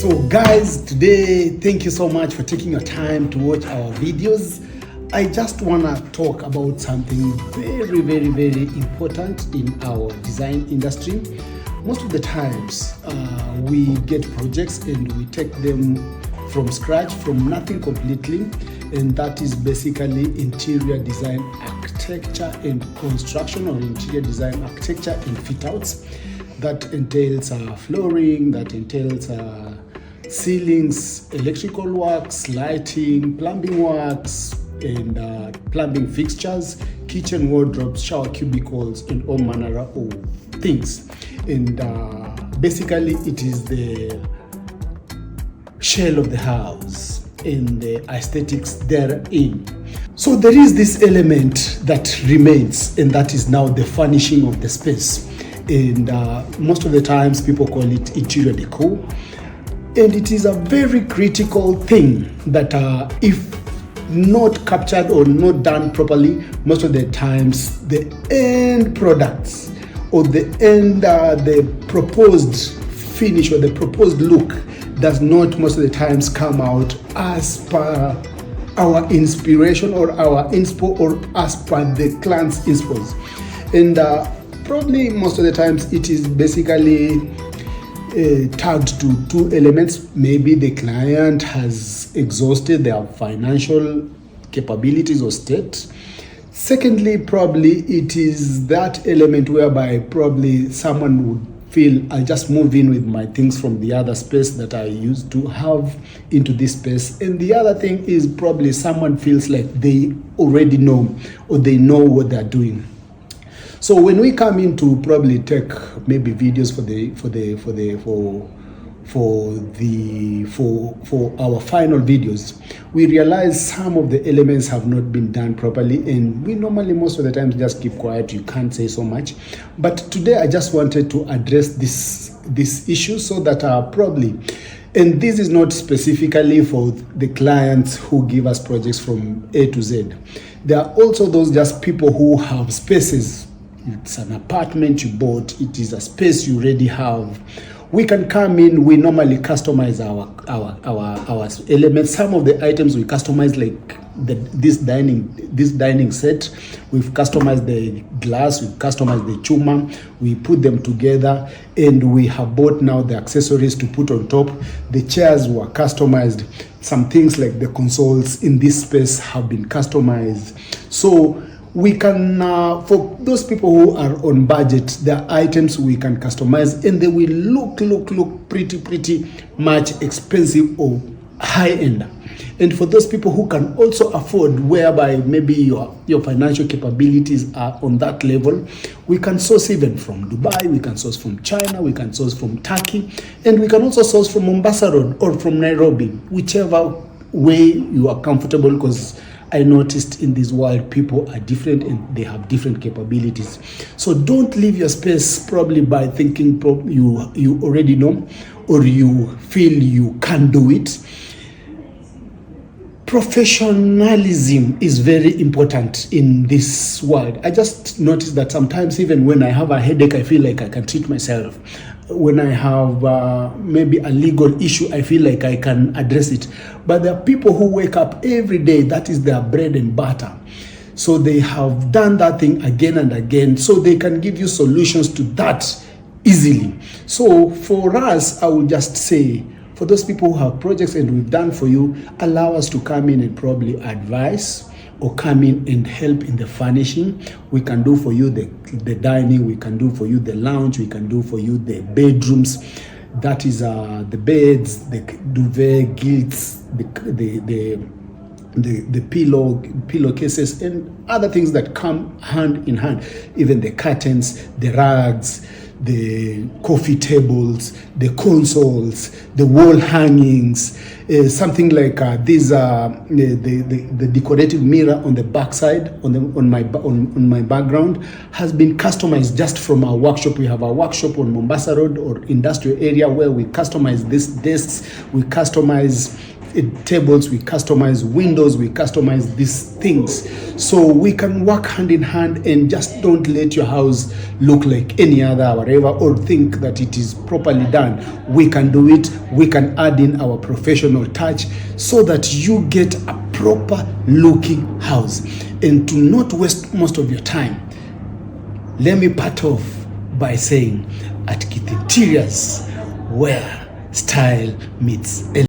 So guys, today, thank you so much for taking your time to watch our videos. I just want to talk about something very important in our design industry. Most of the times we get projects and we take them from scratch, from nothing completely, and that is basically interior design architecture and construction, or interior design architecture and fit outs. That entails flooring, that entails ceilings, electrical works, lighting, plumbing works, and plumbing fixtures, kitchen wardrobes, shower cubicles, and all manner of things. And basically it is the shell of the house and the aesthetics therein. So there is this element that remains, and that is now the furnishing of the space. And most of the times people call it interior decor. And it is a very critical thing that if not captured or not done properly, most of the times the end products or the proposed finish or the proposed look does not most of the times come out as per our inspiration or our inspo, or as per the client's inspos. And probably most of the times it is basically tagged to two elements. Maybe the client has exhausted their financial capabilities or state. Secondly, probably it is that element whereby probably someone would feel, I'll just move in with my things from the other space that I used to have into this space. And the other thing is probably someone feels like they already know, or they know what they're doing. So when we come in to probably take maybe videos for our final videos, we realize some of the elements have not been done properly, and we normally most of the time just keep quiet. You can't say so much. But today I just wanted to address this issue, so that probably, and this is not specifically for the clients who give us projects from A to Z. There are also those just people who have spaces. It's an apartment you bought, it is a space you already have. We can come in, we normally customize our elements. Some of the items we customize, like this dining set, we've customized the glass, we've customized the chuma, we put them together, and we have bought now the accessories to put on top. The chairs were customized. Some things like the consoles in this space have been customized. So we can, for those people who are on budget, there are items we can customize, and they will look pretty much expensive or high end. And for those people who can also afford, whereby maybe your financial capabilities are on that level, we can source even from Dubai, we can source from China, we can source from Turkey, and we can also source from Mombasa Road or from Nairobi, whichever way you are comfortable, because I noticed in this world people are different and they have different capabilities. So don't leave your space probably by thinking you already know, or you feel you can do it. Professionalism is very important in this world. I just noticed that sometimes even when I have a headache, I feel like I can treat myself. When I have maybe a legal issue, I feel like I can address it. But there are people who wake up every day, that is their bread and butter. So they have done that thing again and again, so they can give you solutions to that easily. So for us, I would just say, for those people who have projects and we've done for you, allow us to come in and probably advise, or come in and help in the furnishing. We can do for you the dining, we can do for you the lounge, we can do for you the bedrooms. That is the beds, the duvet, gilts, the pillowcases, and other things that come hand in hand. Even the curtains, the rugs, the coffee tables, the consoles, the wall hangings, something like the decorative mirror on the backside on my background has been customized just from our workshop. We have a workshop on Mombasa Road or industrial area where we customize these desks, we customize tables, we customize windows, we customize these things. So we can work hand in hand, and just don't let your house look like any other whatever, or think that it is properly done. We can do it. We can add in our professional touch so that you get a proper looking house. And to not waste most of your time, let me part off by saying, at kthinteriorz, where style meets elegance.